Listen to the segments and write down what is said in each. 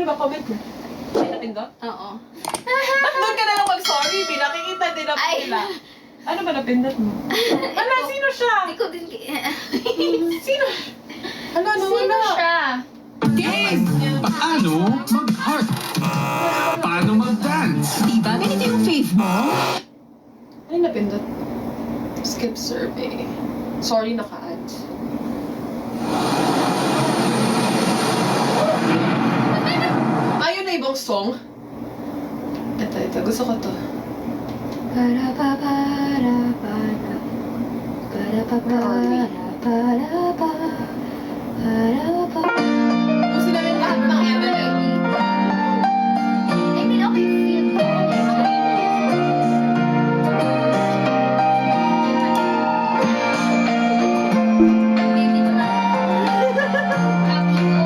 sorry ba? Comment mo. Ay, napindot? Oo. Ba't doon ka na lang mag-sorry? Pinakikita din ako Ay. nila. Ano ba napindot mo? Ala, sino siya? Hindi ko din... Sino? Ano, Sino siya? Game! Paano mag-heart? Paano mag-dance? Diba ganito yung fave mo? Ay, napindot. Skip survey. Sorry, naka-add. Ayun na ibang song. Ito. Gusto ko to. Para pa para para para pa para para pa para pa. Kung sila yung lahat ng Evelyn. I mean, okay, feel ko. Hindi ko na. Happy ko.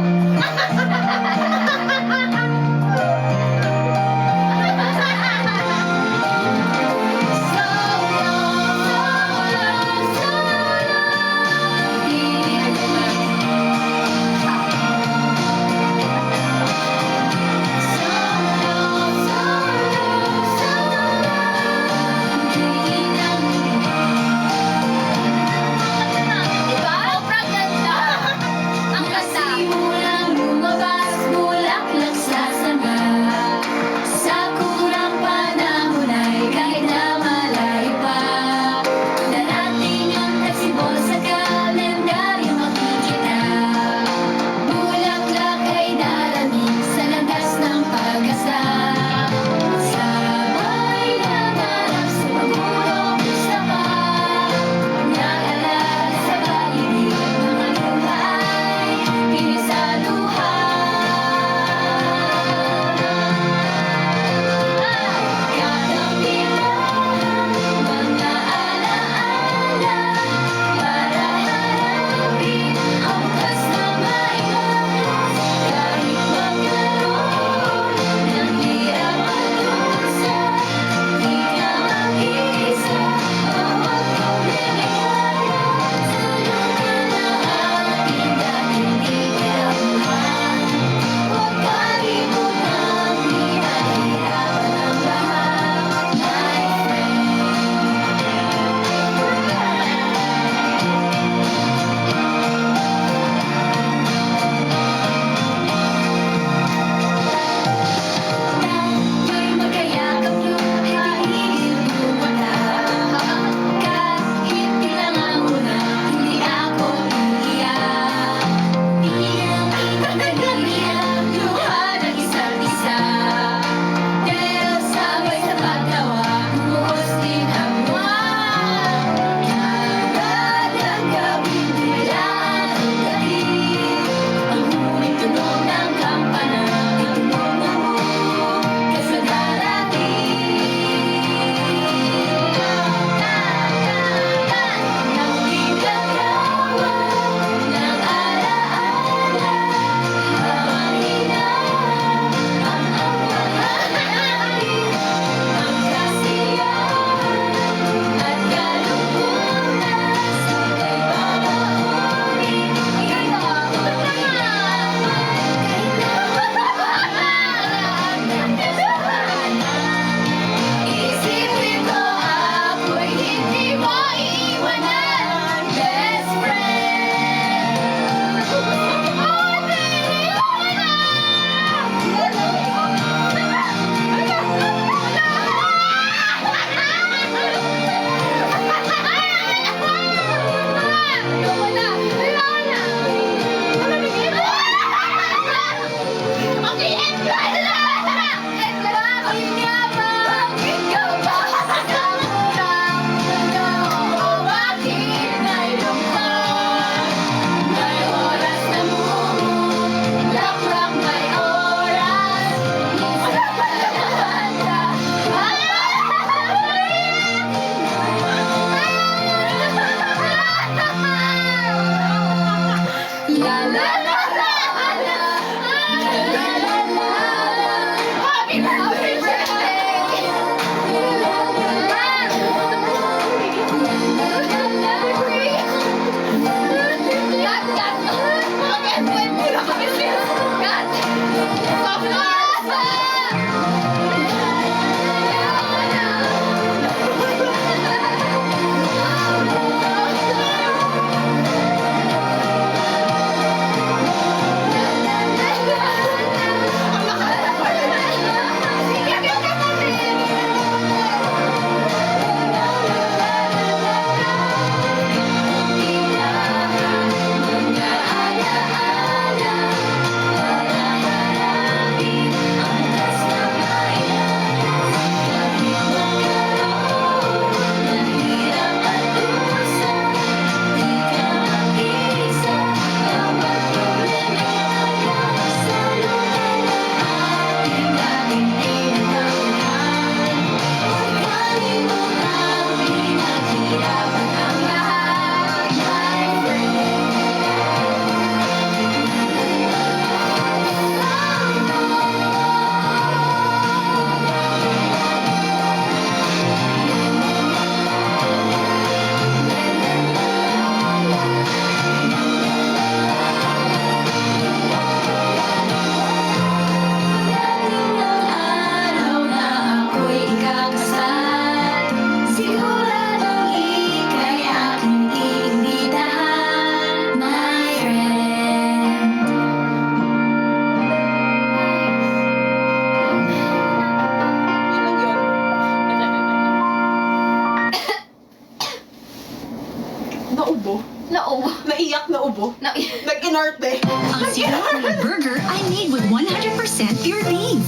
Nag-inabo. No, Nag-inarte. Ang Sinapula Burger ay made with 100% pure beef.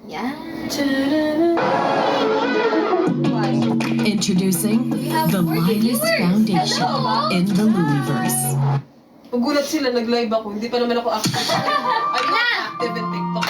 yeah. Introducing the Linus Foundation in the Louisverse. Magulat sila, nag-live ako. Hindi pa naman ako active. I'm not active in TikTok.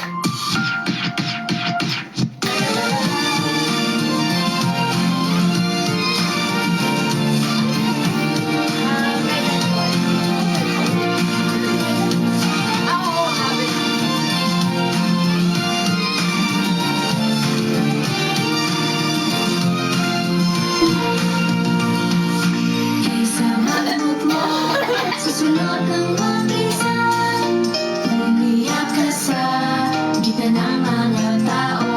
Susunod ng mag-isa, umiyak ka sa gitna ng mga tao.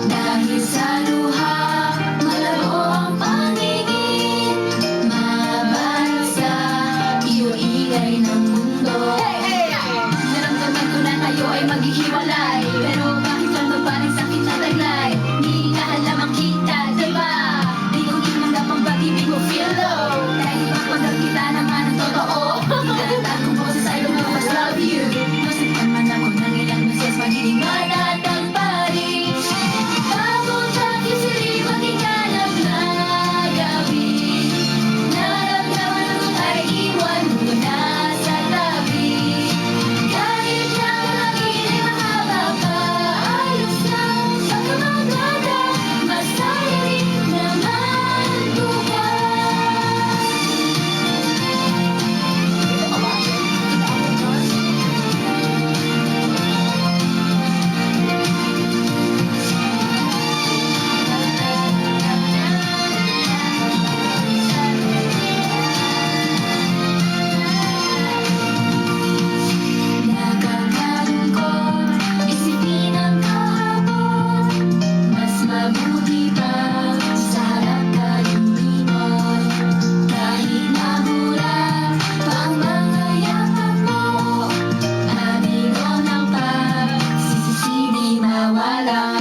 Dahil sa luha, malaro ang pangingin, mabansa, iyong ingay ng mundo. Naramdaman ko na tayo ay maghihiwalay, pero bakit lang ba rin sakit na taglay? Di ka halamang kita, diba? Di ko tinanggap ang pag-ibig mo, feel low. Kahit mapagdag kita naman ang totoo. Ilalantad kong boses I don't know, I love you. Masaktan man ako ng ilang beses, magiging matatagpari. Bagong takip sili, maghiganap na gabi. Naramdaman ko ay iwan mo na sa tabi. Kahit na malaki ay mahaba pa, ayos lang pagkamaganda. Masaya rin naman bukas. Nakakalungkot, isipin ang kahapon. Mas mabuti pa sa harap tayong lingon. Kahit nabura pa ang mga yakap mo, amigo ng pagsisisi di mawala.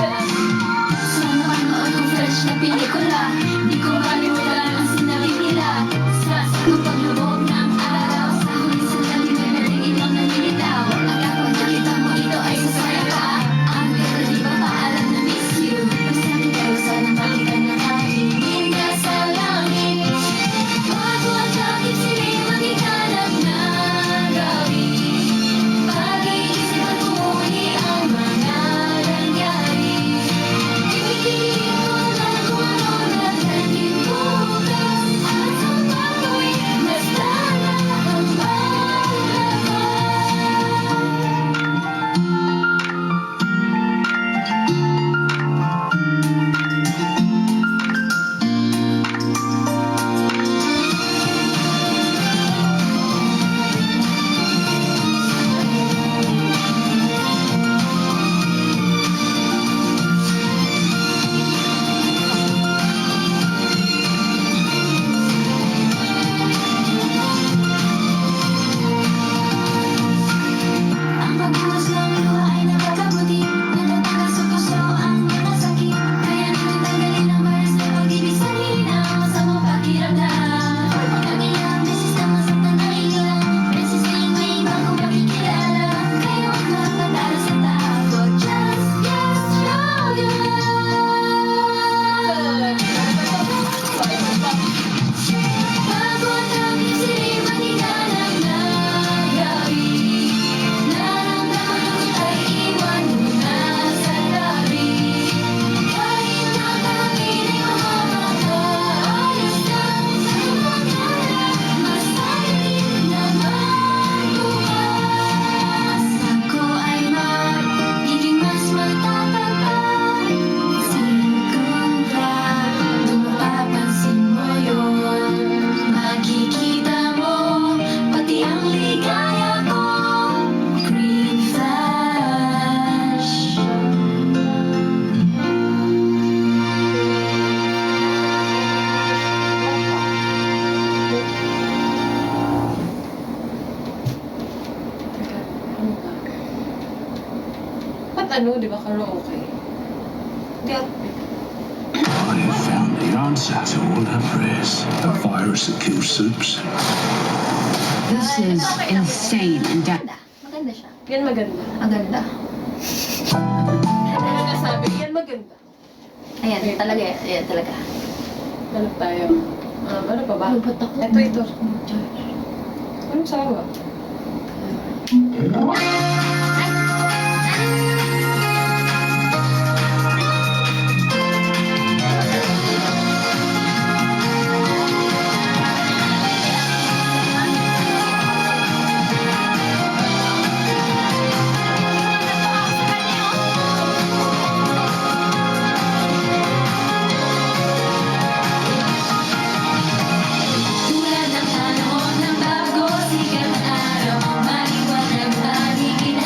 Sa napanood kong fresh na pelikula, di ko malimutan ang sinabi nila. Sa sakong paglubog ng araw, sa huling sandali may narinig ang nanilitaw. At kapag nakita mo ito ay sasaya ka. Ang ganda di ba paalam na miss you? Masabi tayo sana makita na kahingin ka sa langit. Bago ang takip sili, maghiganap na gabi. Pag-iisipan ko muli ang mga nangyari. Ibigin ko na kung ano na naging bukas. At sa pagkawin, basta na ang mahalaga. Ang pagbuhos ng luha ay nakakabuti. Natatanggal sa puso ang mga sakit. Kaya natin tanggalin ang virus na pag-ibig sa linaw sa mga pakiramdam. Ang ilang beses na masaktan ang ilang beses na yung may bagong makikilala. Kaya huwag magpatalo sa takot. Just get stronger. Bago ang takip sili, maghiganap na gabi. Naramdaman ko ay iwan mo na sa tabi. Kahit na kami ay mahaba pa, ayos lang sa pagkakala. Masaya rin naman bukas. Ako ay magiging mas matatag pa. Singkunda, kung mapapansin mo yun. Makikita mo pati ang ligaya ko. Green flash. Ba't ano, di ba karaoke? Di ako. I found the answer to all her prayers. A virus that kills soups. This is insane and Maganda. Maganda siya. Yan maganda. Maganda. Ano na sabi? Yan maganda. Ayan, talaga yan. Ayan, talaga. Hanap tayo. Ano pa ba? Lupot ako. Ito. Anong sawa? Tulad ng panahon ng bago, sikat na araw, maliwanag paligid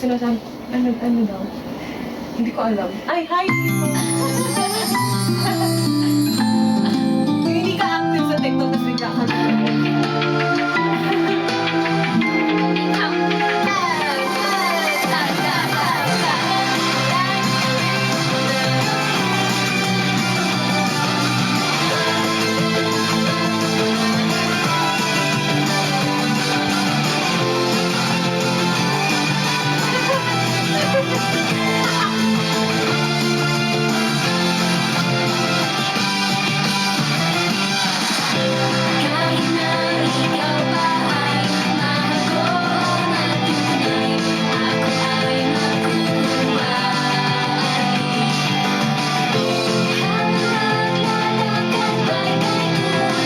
sinasabi. Ano daw? Hindi ko alam. Ay, hi! Yung hindi ka active sa TikTok kasi kakalimutan. Kahit na ikaw pa ay mahal ko na tunay, ako ay magkukuway. Habang naglalakad ba'y kay kulay,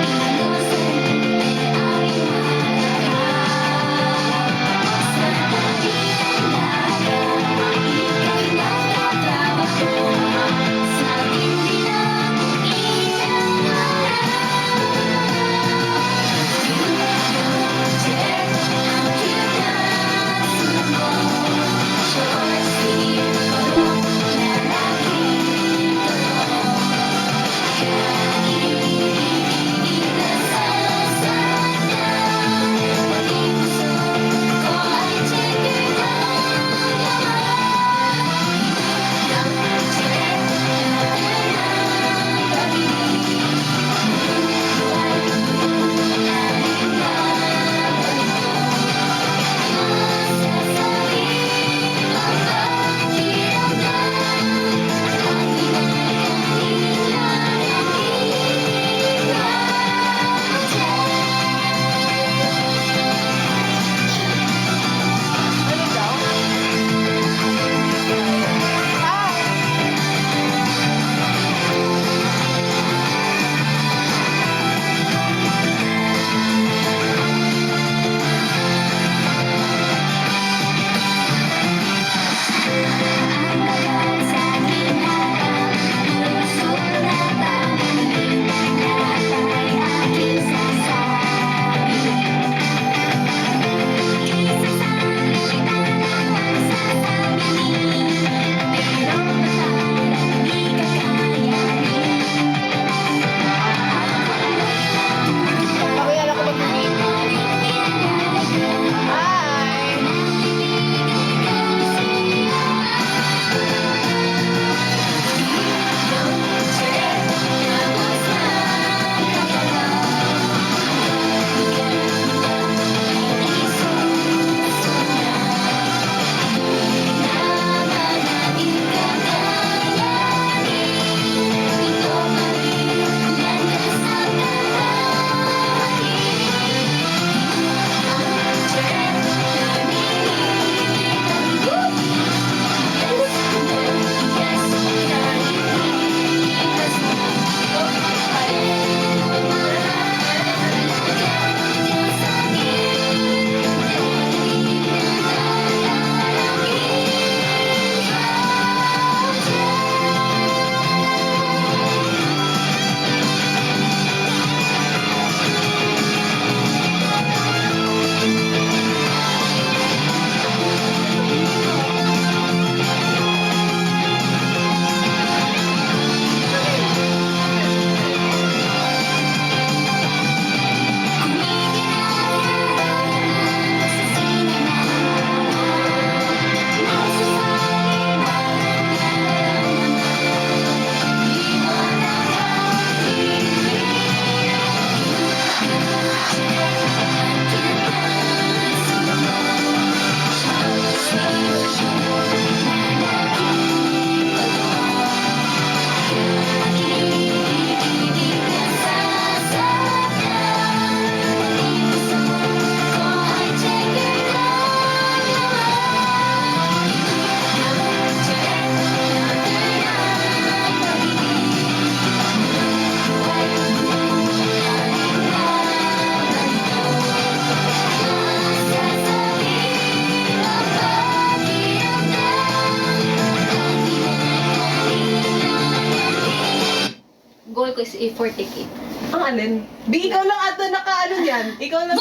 inusan ay maharap. Sa tabi ng dagat, ika'y nagtatrabaho, sa tindi ng Pakilala ko mag-meet. Hi! Goal ko is A40K. Ang alin? Di, ikaw lang ata naka-ano yan. Ikaw lang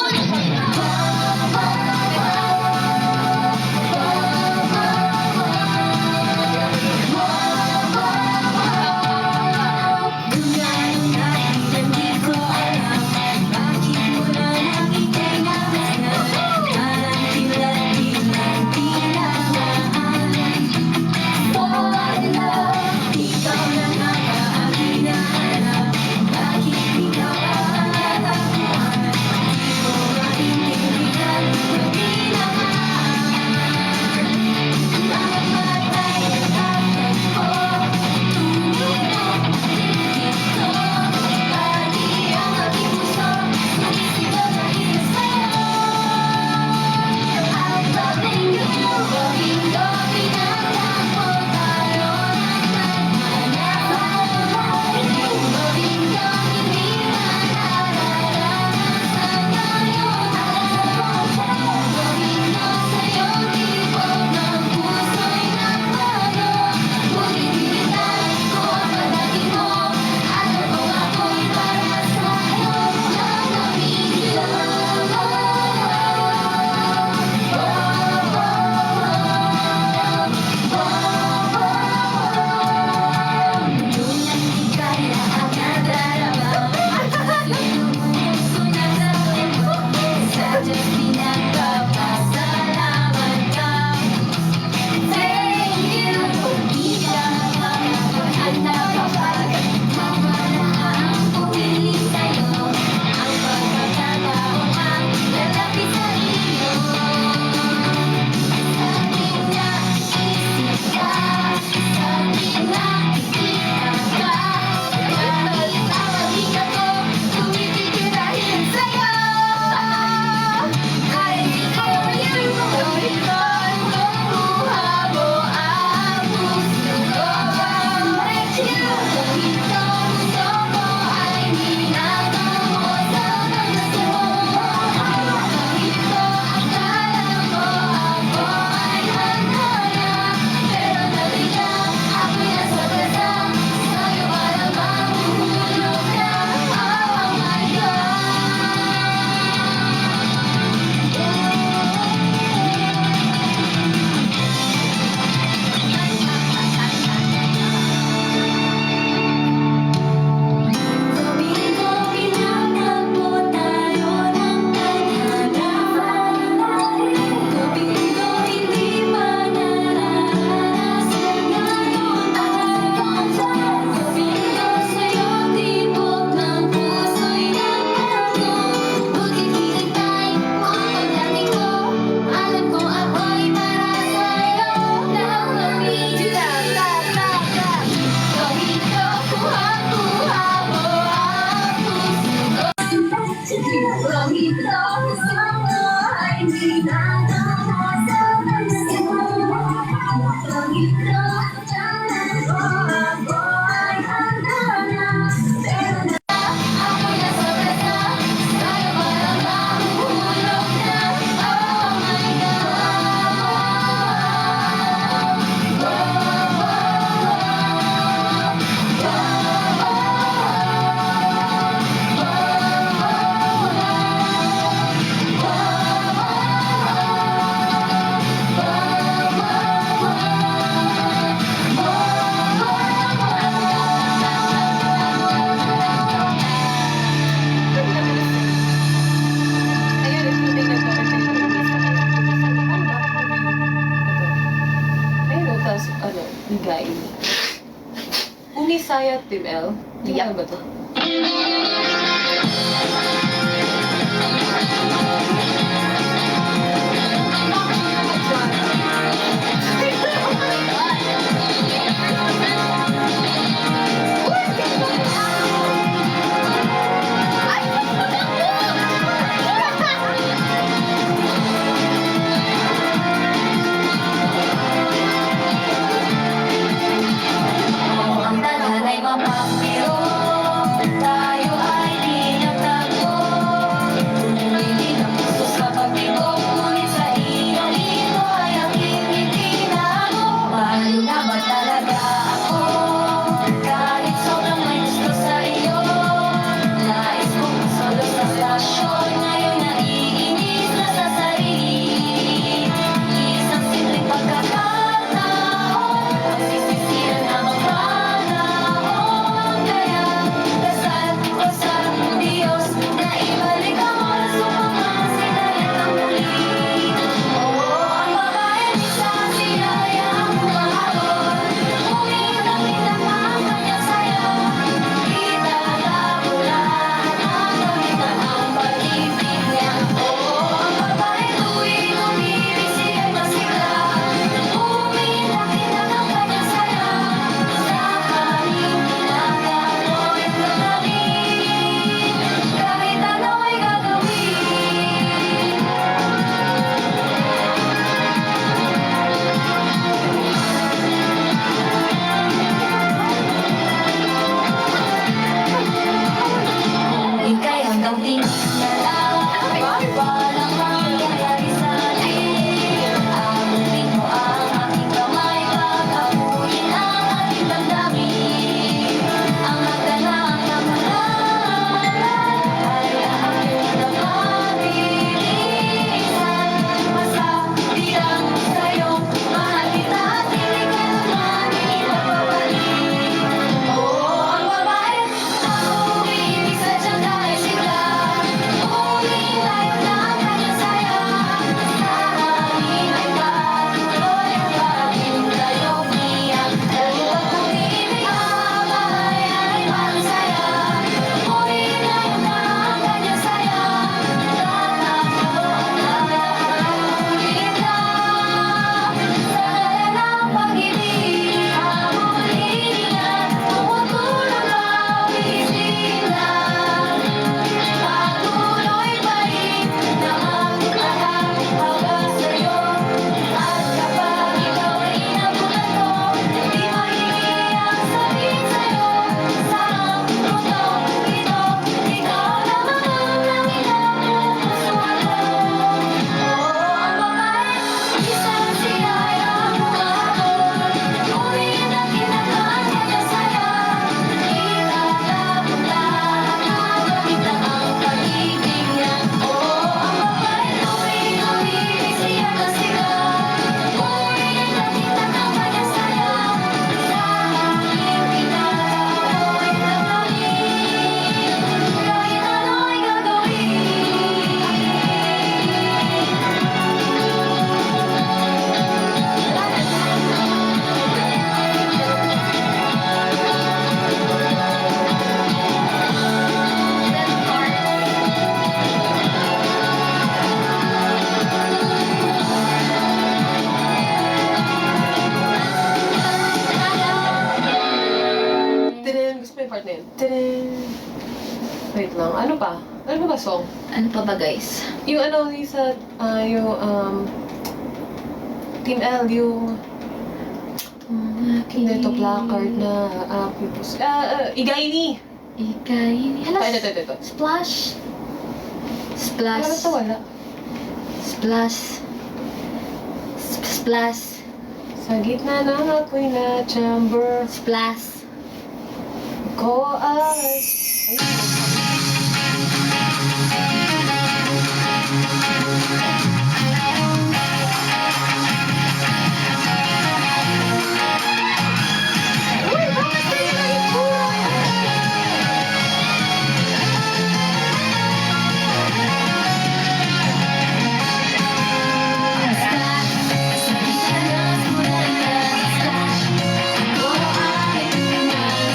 Bisaya, Team L? Yup. Ano ba to? Ang tanan ay mapapiro, tayo ay di nagtagpo. Tumili ng puso sa pagbigo, ngunit sa iyo ito ay aking itinago. Mahal na ba talaga ako? Kahit sobrang may gusto sa iyo. Nais kong solo sa stasyon, ngayon naiinis na sa sarili. Isang simpleng pagkakataon, pagsisisihan na magpanahon. Kaya dasal ko sa Diyos na ibalik ang oras upang masinayan ang muli. Oo, ang babae minsan sinayang humahabol, umiinang-inang ang kanyang saya. Itatapulahan ang gamitan ang pag-ibig niya. Oo, ang babae tuwing umibig siya'y masigla, umiinang-inang ang kanyang saya. Sa kaming ginagano'y gagawin, kahit ano ay gagawin. Kung ika'y hanggang tingin na lang, walang mangyayari sa atin. Abutin mo ang aking kamay, pagkapuin ang ating damdamin. Ang magdanang naman ay aking napabilisan. Masabi lang sa'yo, mahal kita at hindi ka naman ipapabalik. Oo, ang babae na umiibig sa tiyan dahil sigla, umiintayo na ang kanyang saya. Sa hangin ay patuloy ang paghindayo niya. Dahil pag umiibig ang babae ay masaya, umiintayo na ang kanyang saya. Tatagpuan na ulit na sa dalan ng pag-ibig. Habulin at tumutulong awit sila. Patuloy pa rin na magmahal hanggang sa'yo. At kapag ikaw ay inabutan ko, di mahilig ang sabihin sa'yo. Sa mundo ito, ikaw lamang ang inapupusuan ko. Oo, ang babae, isang sinayang humahabol, umiinang-inang ang kanyang saya. Itatapulahan ang gamitan ang pag-ibig niya. Oo, ang babae tuwing umibig siya'y masigla, umiinang-inang ang kanyang saya. Sa hangin ginagano'y gagawin, kahit ano ay Tadam! Gusto mo yung part na yun? Tadam! Wait lang. Ano pa? Ano ba song? Ano pa ba, guys? Yung ano, Lisa, yung, Team L, yung, dito placard na, Igaini! Ikay. Hala, Ito. splash. Wala ba Splash. ito? Wala. Splash. Splash. Sa gitna ng ako'y na chamber Splash. ko ay... Uy, bakit kayo na ito?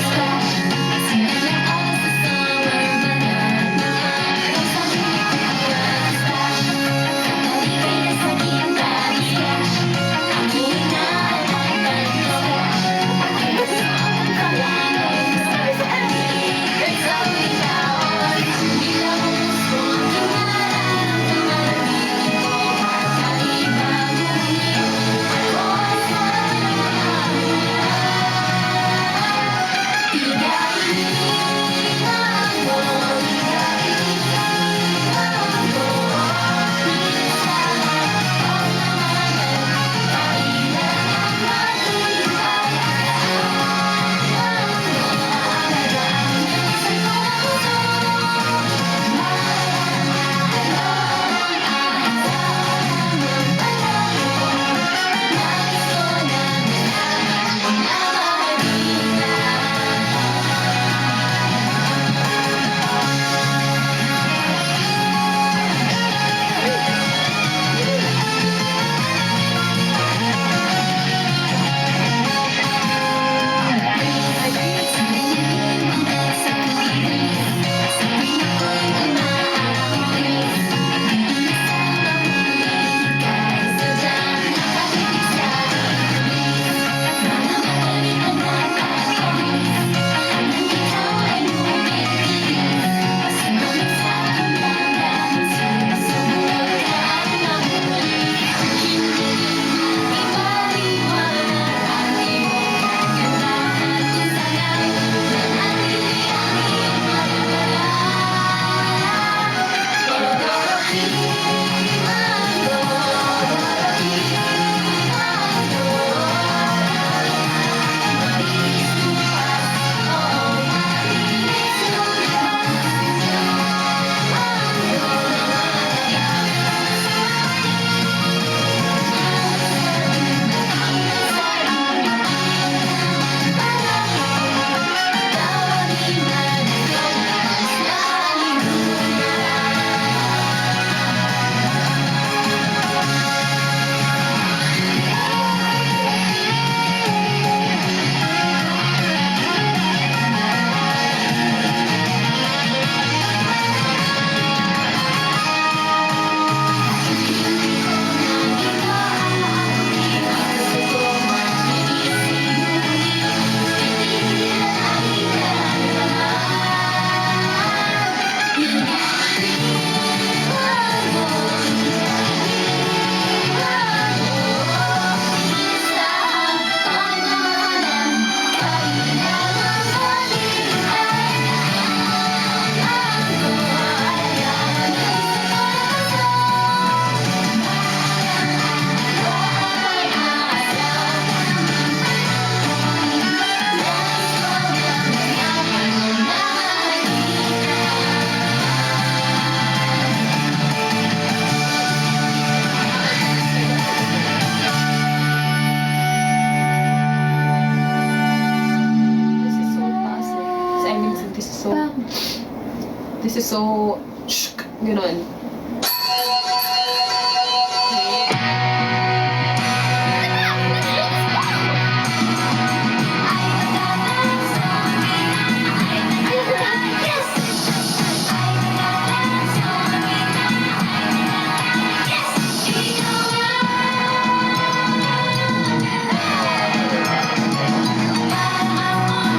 Splash, so, gano'n.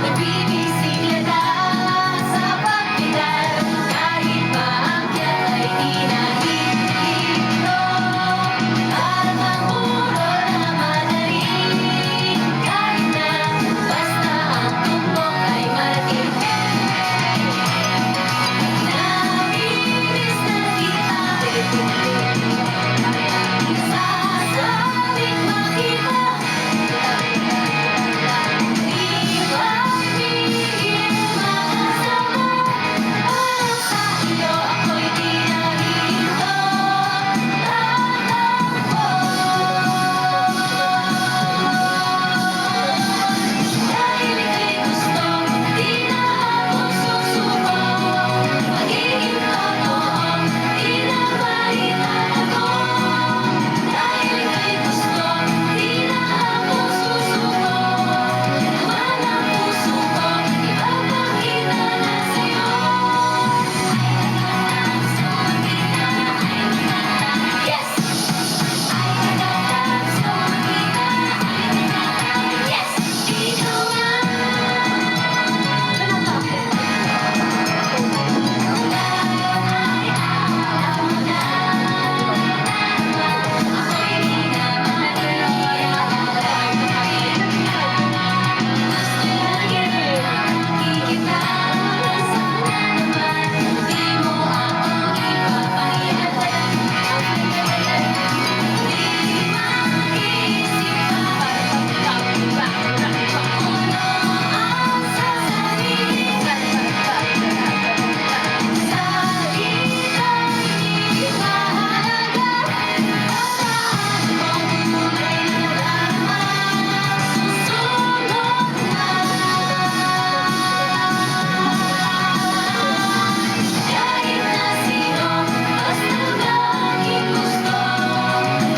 Nagbibisikleta sa pagpinal, kahit maakyat ay di nahihilo. Parang ang muro na madali, kahit na basta ang tumbok ay marating. Namilis na kita, sasabing makita. Di ba pigil makasama? Para sa iyo ako'y di nahihinto. Dahil ika'y gusto, di na ako susuko. Magiging totoo, di na maitatago. Dahil ika'y gusto, di na ako susuko. Laman ang puso ko, ipapakita na sa'yo. Yes! Yes! Ikaw nga. Ako'y di na makikita. Sana naman di mo ako ipapahintay. Di mag-isip pa kung ano ang sasabihin. Sa ika'y di mahalaga. Saan mo tunay na lamang susunod na. Kahit na sino, basta laging gusto.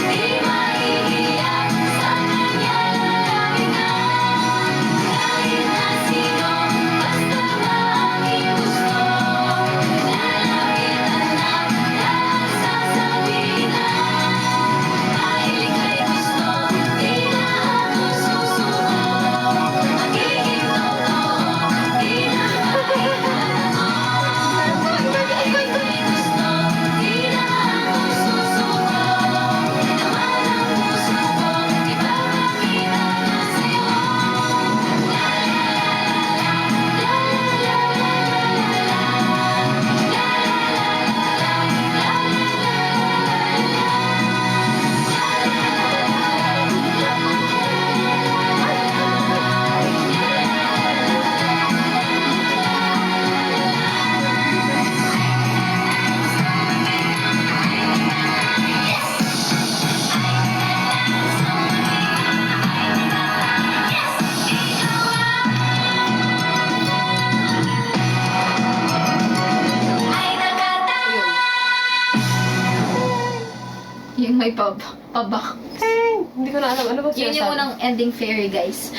Di maiiyak, sa kanya lalapit na. Kahit na sino, basta laging gusto. Lalapitan na, lahat sasabihin na. Dahil ika'y gusto, di na ako susuko. Magiging totoo, di na maitatago. Dahil ika'y gusto, di na ako susuko. Laman ang puso ko, ipapakita na sa'yo. Ay nakatawa. Yung may pabak. Hindi ko na alam. Ano ba Yun yung sinasabi? unang ending fairy, guys.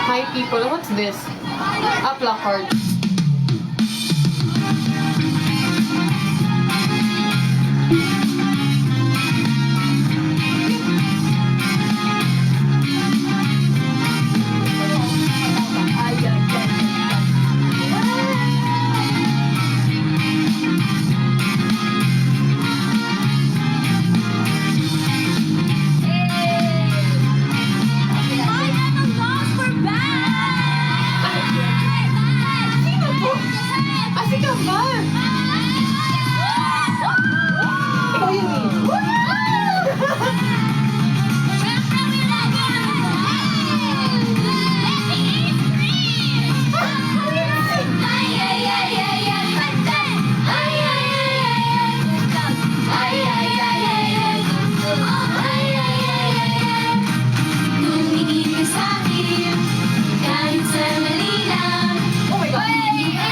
Hi people, what's this? A placard. Asi ka ba? Ikaw yun eh. Tumingin ka sa'kin, kahit sa mali lang. Oh my God. Ay,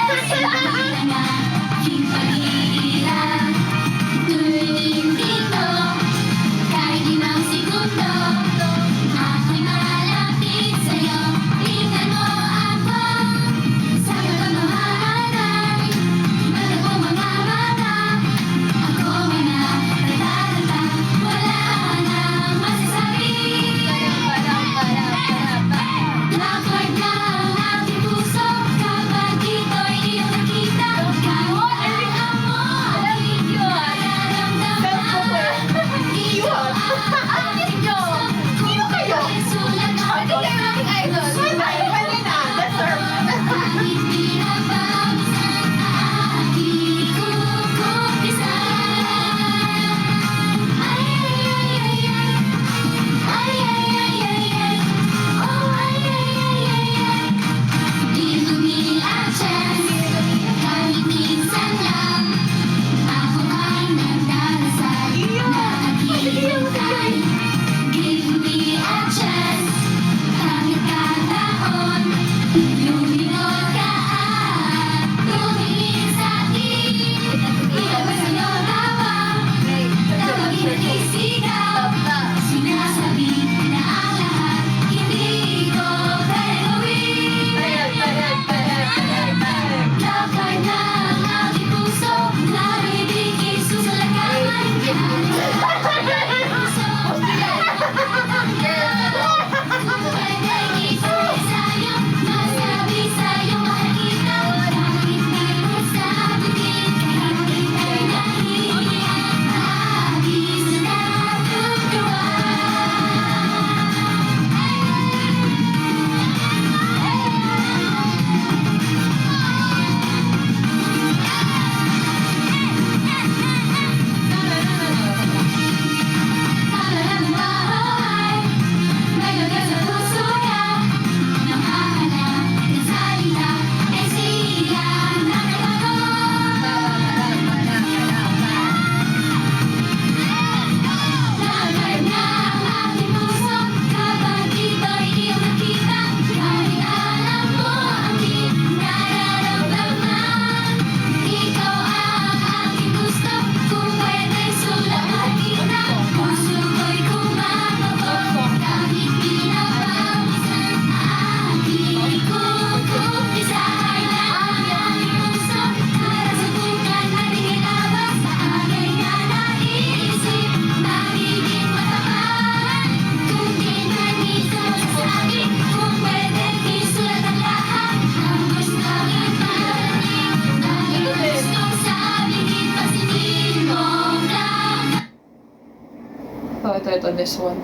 masakit on this one.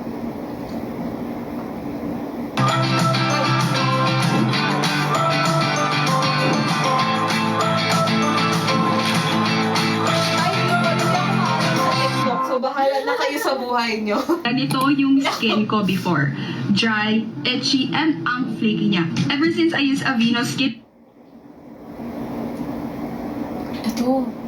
Ay, hindi ako maalam sa TikTok, so bahala na kayo sa buhay nyo. Ganito yung skin ko before. Dry, itchy, and ang flaky niya. Ever since I use Aveeno Skin Ito.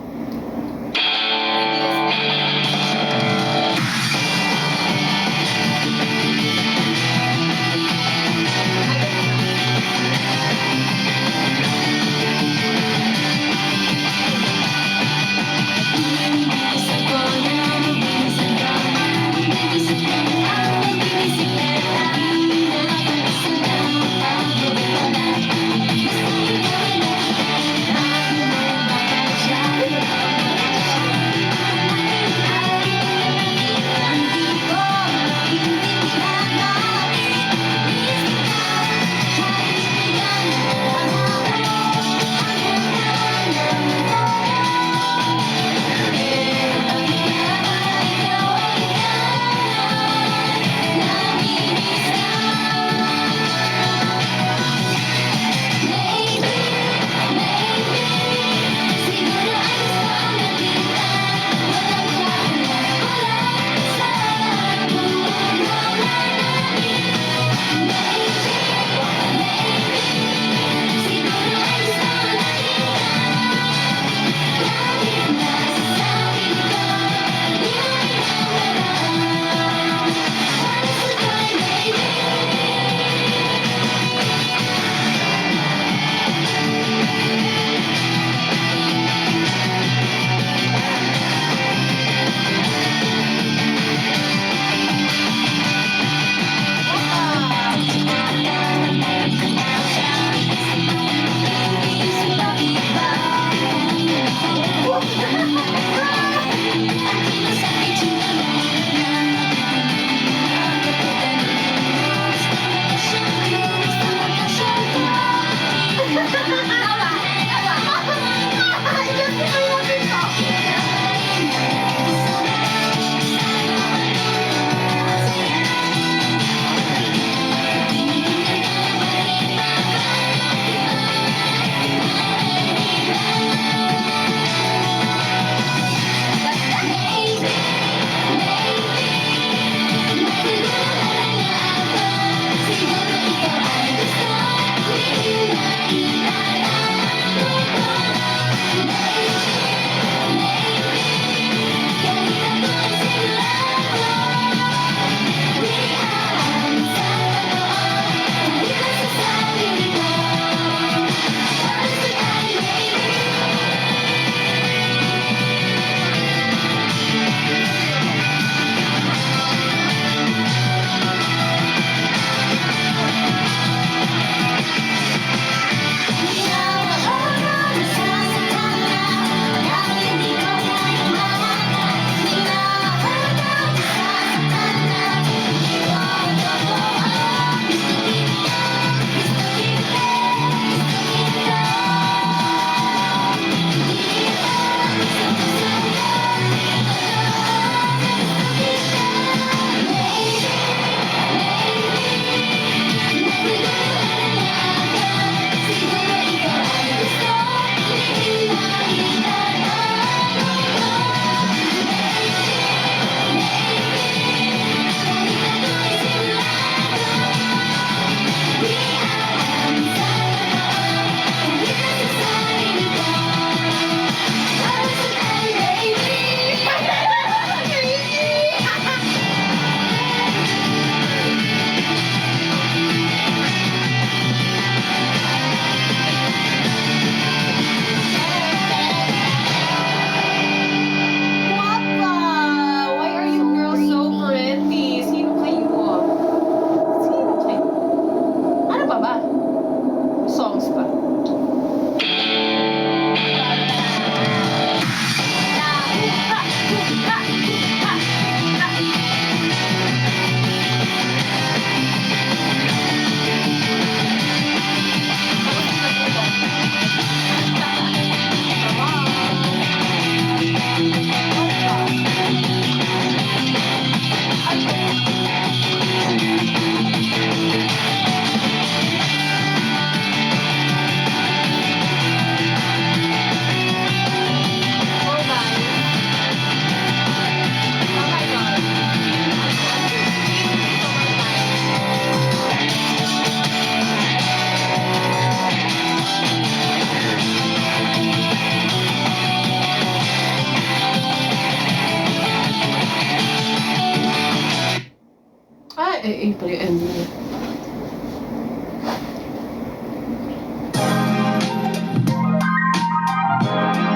Ay, pala yung ending niya.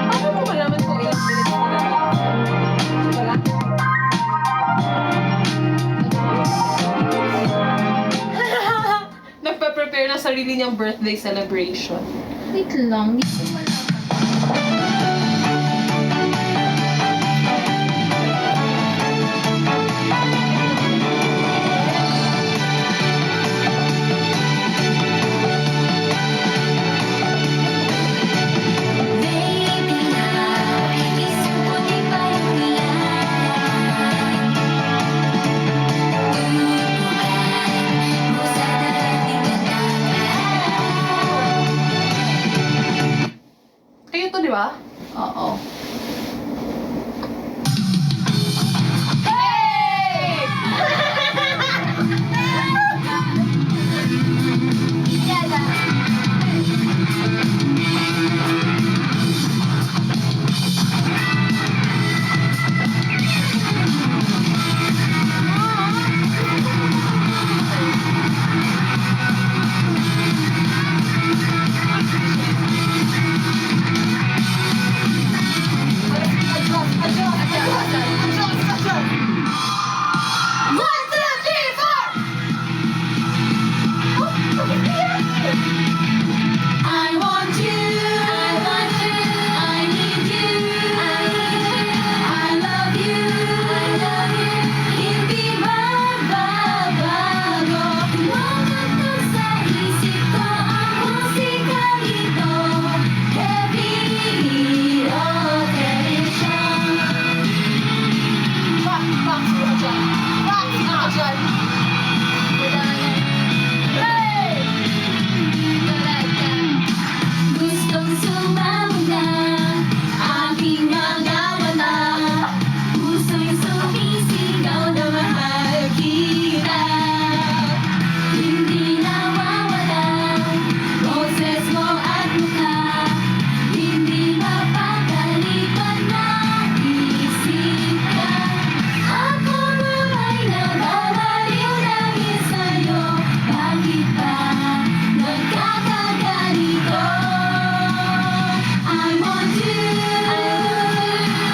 Paano mo malaman kung ilang minutes na lang? Wala? Nagpa-prepare na sarili niyang birthday celebration. Wait lang, di ko malaman. Baby na, isip ko di pa yung iyan. Tutukan mo sa dating ganda. Kayo to, di ba? Oo. I want you, I want you, I need you, I need you, I love you, I love you. Hindi magbabago. Tumatakbo sa isip ko ang musika nito. Heavy rotation. Box ka dyan. Box ka dyan. Gustong sumama na aking mga mata. Puso'y sumisigaw na mahal kita. Hindi nawawala boses mo at mukha. Hindi mapagalitan na isip ka. Ako ay nababaliw dahil sa'yo. Bakit ba nagkakaganito? I want you,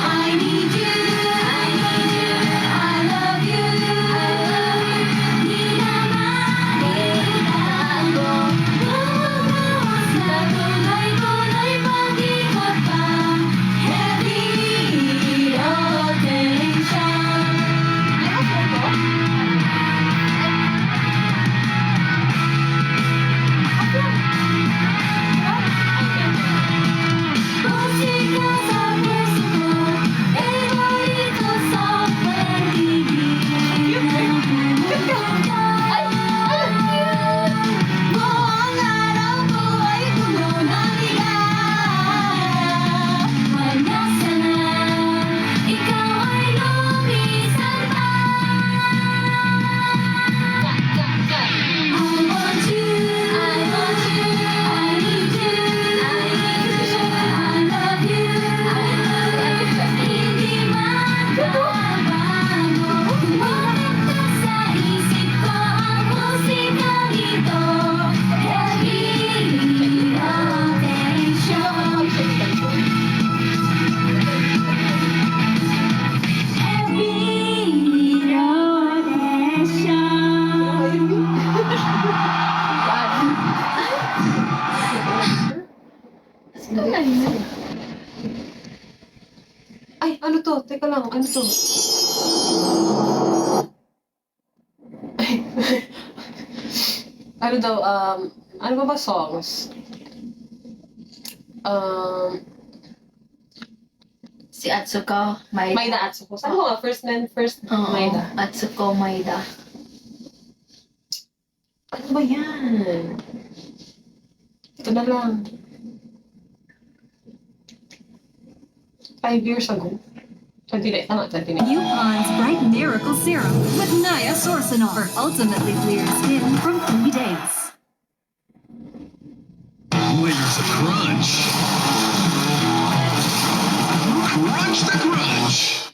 I need you, I need you, I love you, I love you. Di naman itago. Bubuhos na tuloy-tuloy pag-ikot pa. Heavy rotation. Musika sa puso ko, favorito sa paligid. Buong araw ko ay puno ng ligaya. Wala sana, ikaw ay lumisan pa. I want you, I want you, I need you, I need you, I love you, I love you. Hindi magbabago. Tumatakbo sa isip ko ang musika nito. Heavy rotation. Heavy rotation. Ay, ano to? Teka lang, ano to? Ay. Ano daw, ano ba songs? Si Atsuko, Maida. Maida Atsuko. Saan mo nga? First name, first Oo, Maida. Atsuko, Maida. Ano ba yan? Ito na lang. 5 years ago. 29, tama, 29. UPon's Bright Miracle Serum with Niasourcinol for ultimately clear skin from 3 days. Where's the crunch? Crunch the crunch!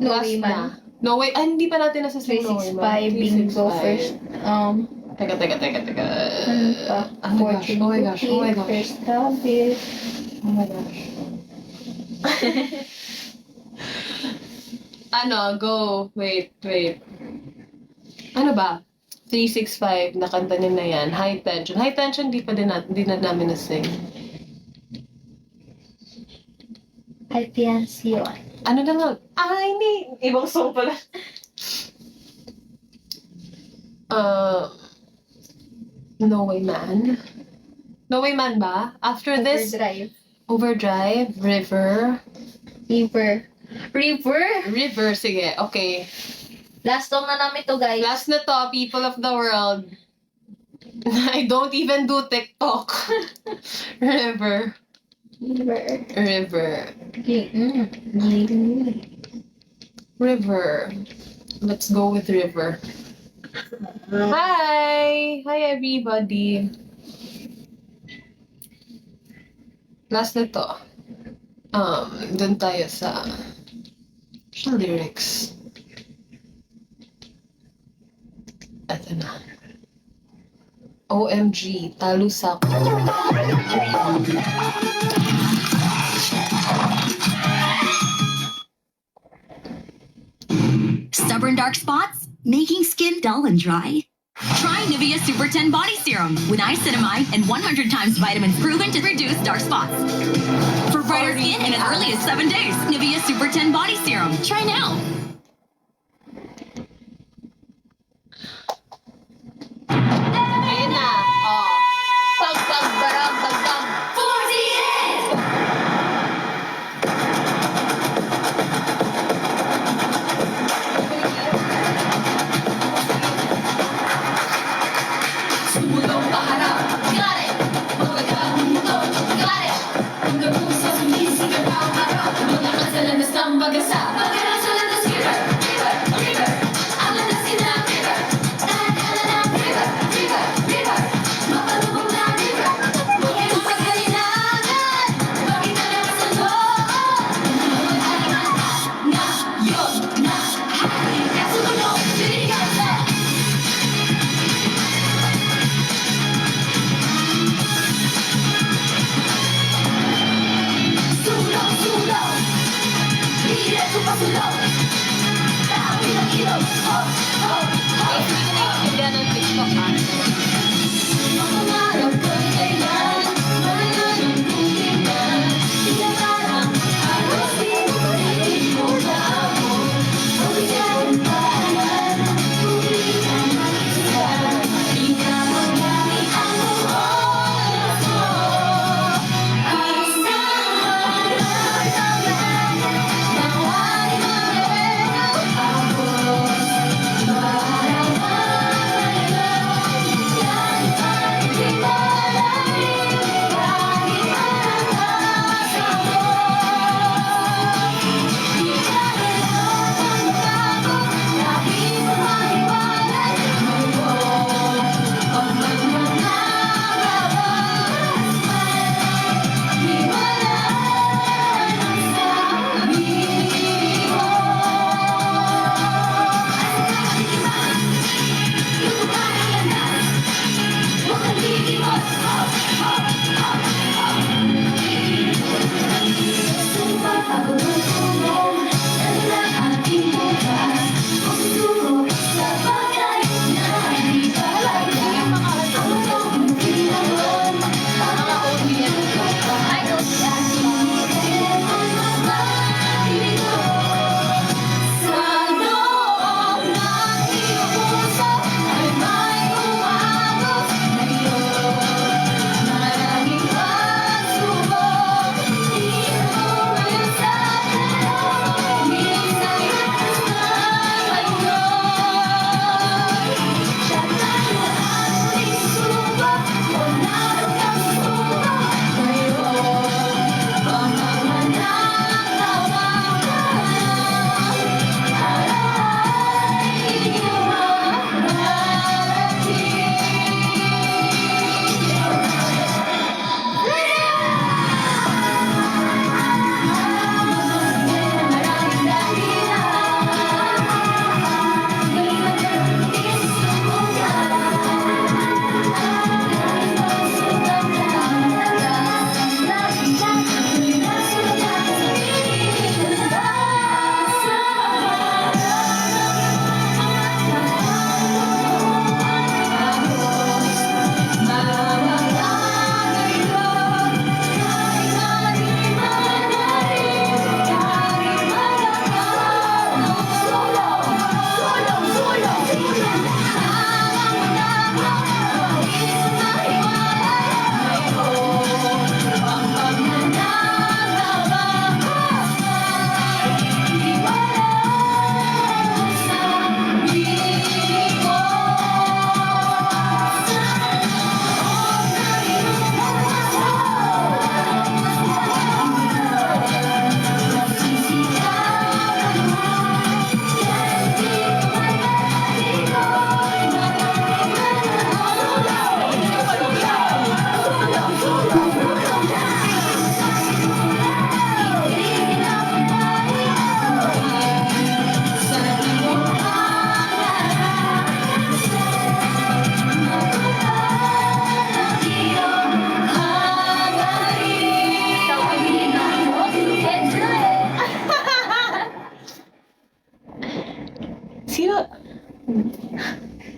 No Last Way na. Man. No Way. Ay, hindi pa natin nasasay No Way Man. 365 bingo 365. first. Teka. Ano pa? Oh my gosh, oh my gosh, oh my gosh. First habit. Oh my gosh. Ano, go. Wait. Ano ba? 365, nakanta niya na yan. High Tension. High Tension, di na namin na-sing. Al fiancé. Ano na lang? Ay, hindi. Ibang song pala. No Way Man. No Way Man ba? After this, Overdrive. Overdrive, River. River! Sige. Okay. Last song na namin to, guys. Last na to, people of the world. I don't even do TikTok. River. River. Let's go with River. Hi! Hi, everybody. Last na to. Dun tayo sa lyrics. Ito na. OMG, talo sa Stubborn dark spots? Making skin dull and dry? Try Nivea Super 10 Body Serum with niacinamide and 100 times vitamins proven to reduce dark spots. For brighter skin in as early as 7 days, Nivea Super 10 Body Serum. Try now. Ayun na. Oh. Pag-pag-barang-pag-pag. Sumulong paharap, got it! Magkakamundo, got it! Hanggang puso sumisigaw ang harap. Mga kasalanas ng bagasa. Pagkarang sa landas, river, river, river. Ang landas na river. Dahan-dahan na river, river, river. Mapalubog na river. Bukit ang pagkalinagan. Bakit na lang sa loob? Mag-aliman na yun na. Hangin ka sumunod, sinigaw sa Sulong, diretso pa sulong. Dami ng ilaw, hop, hop, hop. Yan ang TikTok, ha? Ang pangarap ko'y kailan, wala ng kumilan. Tila parang aros, di mo pag-ibig mo na ako. Pagbigyan ng paanan, pumitan mag-isa. Di ka magamit ang oras mo. Ang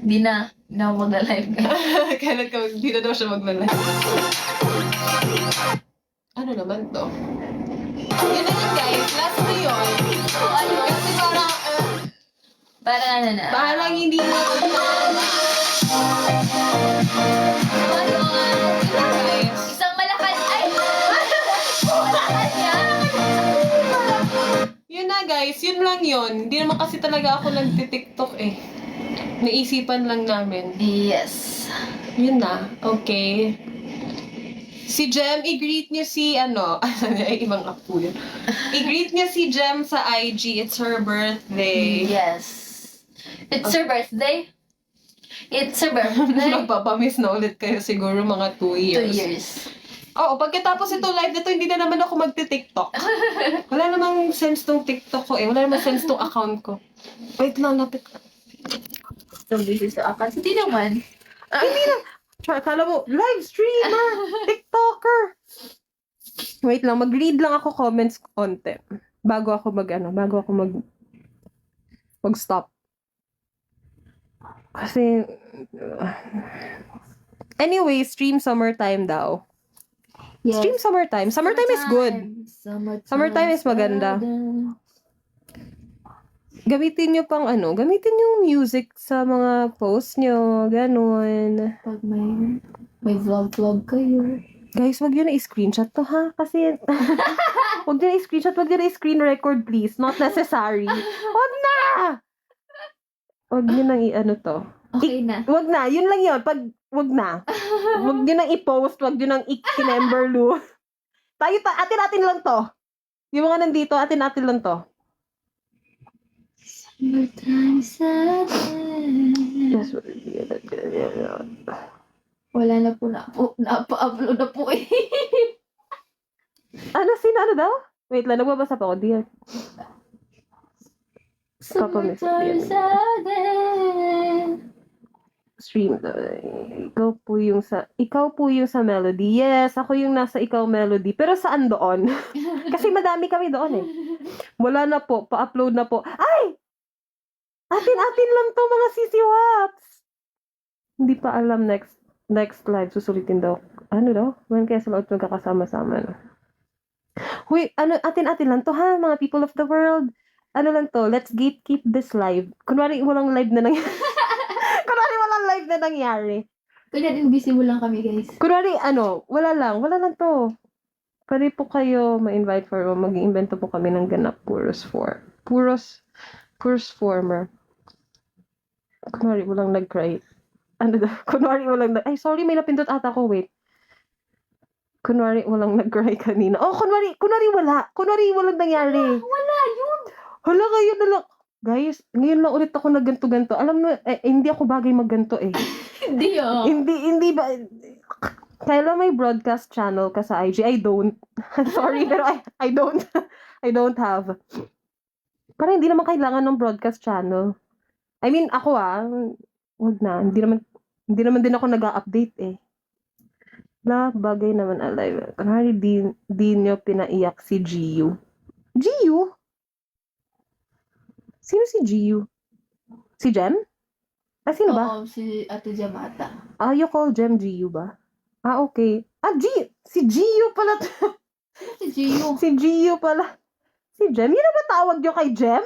Di na ako mag-live. Kailan ka, hindi na daw siya maglalay. Ano naman to? Yun na yun, guys. Last na yun. Kasi Parang ano na. parang hindi na guys. Isang malakas. Ay! Malakas yan! Yun na, guys. Yun lang yun. Hindi naman kasi talaga ako nagti-TikTok eh. Naisipan lang namin. Yes. Yun na. Okay. Si Jem, i-greet niyo si ano, ay ibang app po yun. I-greet niyo si Jem sa IG. It's her birthday. Yes. It's her birthday. It's her birthday. Magpapamiss na ulit kayo siguro mga 2 years. 2 years. Oo, pagkatapos ito live na to, hindi na naman ako magti-TikTok. Wala namang sense tong TikTok ko eh. Wala namang sense tong account ko. Wait lang, lapit. So, this is the account. Hindi naman. Hindi na. Kala mo, live streamer, TikToker. Wait lang, mag-read lang ako comments konti. Bago ako mag-stop. Kasi, anyway, stream summertime daw. Yes. Stream summertime. Summertime is good. Summertime is maganda. Gamitin nyo pang gamitin yung music sa mga posts nyo, ganun. Pag may vlog kayo. Guys, wag yun na i-screenshot to ha, kasi wag yun na i-screenshot, wag yun na i-screen record please, not necessary. Wag na! Wag yun nang i-ano to. Okay na. Wag na, yun lang yun, wag na. Wag yun nang i-post, wag yun nang i-kinemberlu. Atin-atin lang to. Yung mga nandito, atin-atin lang to. Summertime Saturday. Yes, Wala na po napa-upload na po eh. ano daw? Wait lang, nagbabasa pa ako. Diyan. Summertime Saturday. Stream. Ikaw po yung sa melody. Yes, ako yung nasa ikaw melody. Pero saan doon? Kasi madami kami doon eh. Wala na po. Pa-upload na po. Ay! Atin-atin lang to mga sisiwaps. Hindi pa alam next live. Susulitin daw. Ano daw? When kaya sila magkakasama-sama na? Huy, atin-atin lang to ha, mga people of the world. Ano lang to, let's gatekeep this live. Kunwari walang live na nangyari. Kaya invisible lang kami guys. Kunwari, wala lang to. Pwede po kayo ma-invite for mag-iimbento po kami ng ganap puros former. Kunwari, walang nag-cry. Kunwari, ay, sorry, may napindot ata ko, wait. Kunwari, walang nag-cry kanina. Oh, kunwari, wala. Kunwari, walang nangyari. Wala yun. Hala, ngayon na lang. Guys, ngayon lang ulit ako nagganto-ganto. Alam mo, hindi ako bagay magganto eh. Hindi ah. Hindi ba, kailan may broadcast channel ka sa IG? I don't. Sorry, pero I don't. I don't have. Parang hindi naman kailangan ng broadcast channel. I mean, ako wag na. Hindi naman din ako nag-a-update eh. Bagay naman alive. Kunwari di nyo pinaiyak si Giyu. Giyu? Sino si Giyu? Si Jem? Sino ba? Oo, si Ate Jamata. You call Jem Giyu ba? Okay. Si Giyu pala. Si Gio. Si Giyu pala. Si Jem? Yun na ba tawag nyo kay Jem?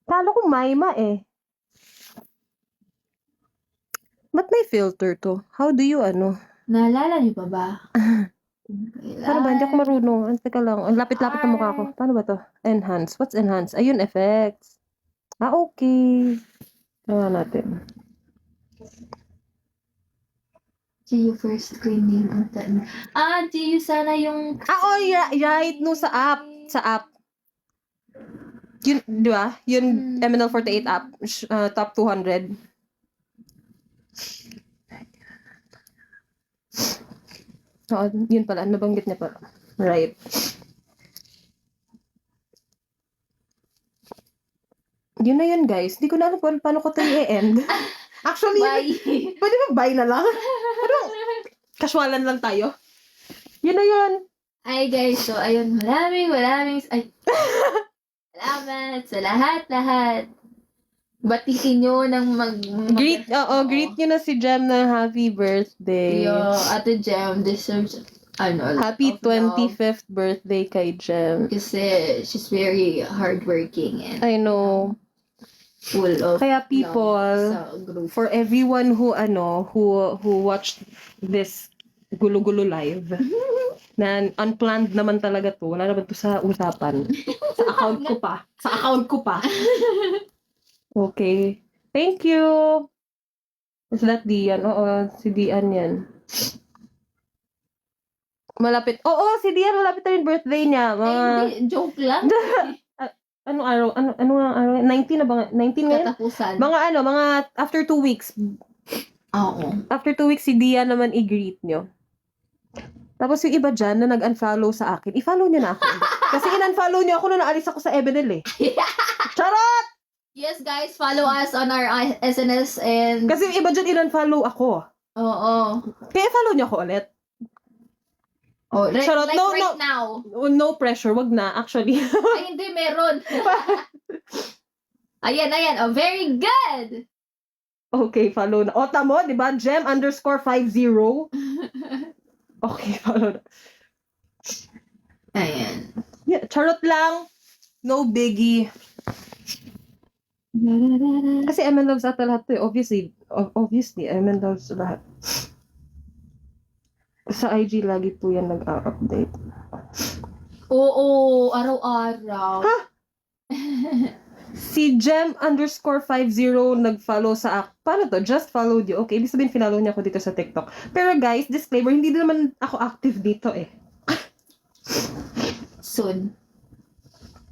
Kala ko Maima eh. Ba't may filter to? How do you Naalala niyo pa ba? Paano ba? Hindi ako marunong. Teka lang. Ang lapit-lapit ng mukha ko. Paano ba to? Enhance. What's enhance? Ayun, effects. Okay. Tawa natin. Gio first screen name. Gio sana yung... Right. No, sa app. Sa app. Yun, di ba? Yun, MNL48 app. Top 200. Yun pala. Nabanggit niya pala. Right. Yun na yun, guys. Hindi ko na alam paano ko ito i-end. Actually, Bye. pwede ba bye na lang? Casualan lang tayo. Yun na yun. Ay guys, so ayun, maraming salamat sa lahat. Batiin nyo ng Greet nyo na si Jem na happy birthday. Ate Jem deserves, Happy of love. 25th birthday kay Jem. Kasi she's very hardworking and I know. full of Kaya love people, sa group. for everyone who watched this gulo-gulo live, na unplanned naman talaga to. Wala naman to sa usapan. Sa account ko pa. Okay. Thank you. Is that Dian? Oo, si Dian yan. Malapit. Oo, si Dian, malapit na rin birthday niya. Hindi, joke lang. Anong araw? Ano ang araw? 19 na ba? 19 ngayon? Katapusan. Mga after 2 weeks. Oo. After 2 weeks, si Dian naman i-greet nyo. Tapos yung iba dyan na nag-unfollow sa akin, i-follow nyo na ako. Kasi in-unfollow nyo ako nung naalis ako sa Ebenel eh. Charot! Yes, guys, follow us on our SNS and... Kasi yung iba dyan in-unfollow ako. Oo. Kaya follow nyo ako ulit. Oh, Charot, like no, right no. now. No pressure, wag na actually. Ay, hindi, meron. Ayan. Oh, very good. Okay, follow na. O, tamo, di ba? Gem_50. Okay, follow na. Ayan. Yeah, charot lang. No biggie. Kasi Emen loves ata lahat to eh. Obviously, Emen loves lahat. Sa IG lagi po yan nag-update. Oo, araw-araw. Ha? Si Gem_50 nag-follow sa paano to? Just followed you. Okay, ibig sabihin finallow niya ako dito sa TikTok. Pero guys, disclaimer, hindi din naman ako active dito eh. Soon.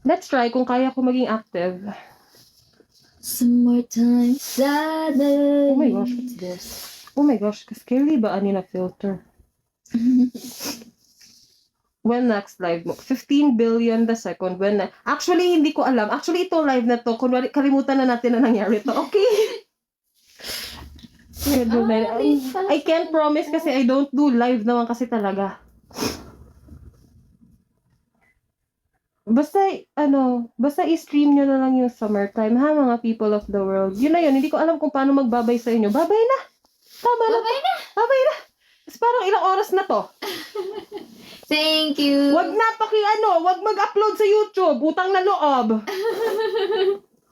Let's try kung kaya ko maging active. Summertime Saturday. Oh my gosh, what's this? Oh my gosh, scary ba ani na filter? When next live mo? 15 billion the second. Actually, hindi ko alam. Actually, itong live na to, kunwari, kalimutan na natin na nangyari to. Okay. I can't promise kasi I don't do live naman kasi talaga. Basta i-stream nyo na lang yung summertime, ha, mga people of the world. Yun na yun, hindi ko alam kung paano magbabay sa inyo. Babay na! Tama na! Babay na! Tapos parang ilang oras na to. Thank you. Wag mag-upload sa YouTube. Utang na loob.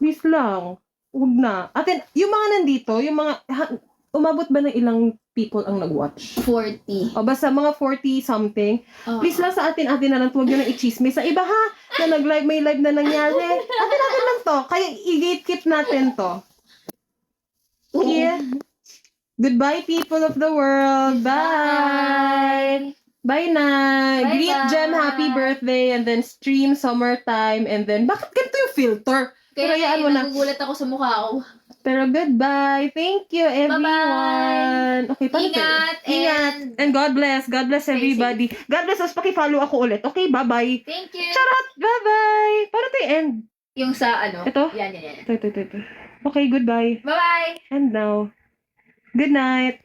Please lang. Wag na. Atin, yung mga nandito, umabot ba ng ilang people ang nag-watch? 40. O basta mga 40 something. Please lang sa atin na lang, huwag nyo nang i-chismis. Sa iba ha, na nag-live, may live na nangyari. Atin lang to. Kaya i-gatekeep natin to. Yeah. Goodbye, people of the world. Bye. Bye na. Bye-bye. Greet Jem happy birthday and then stream summertime and then bakit ganito yung filter? Pero Kaya yaan mo na. nagugulat ako sa mukha ko. Pero goodbye. Thank you, everyone. Bye-bye. Okay, paano Ingat to? Ingat. And God bless. God bless everybody. God bless us. Paki-follow ako ulit. Okay, bye-bye. Thank you. Charot! Bye-bye. Paano to end? Yung sa ano? Ito? Yan. Ito. Okay, goodbye. Bye-bye. And now, good night.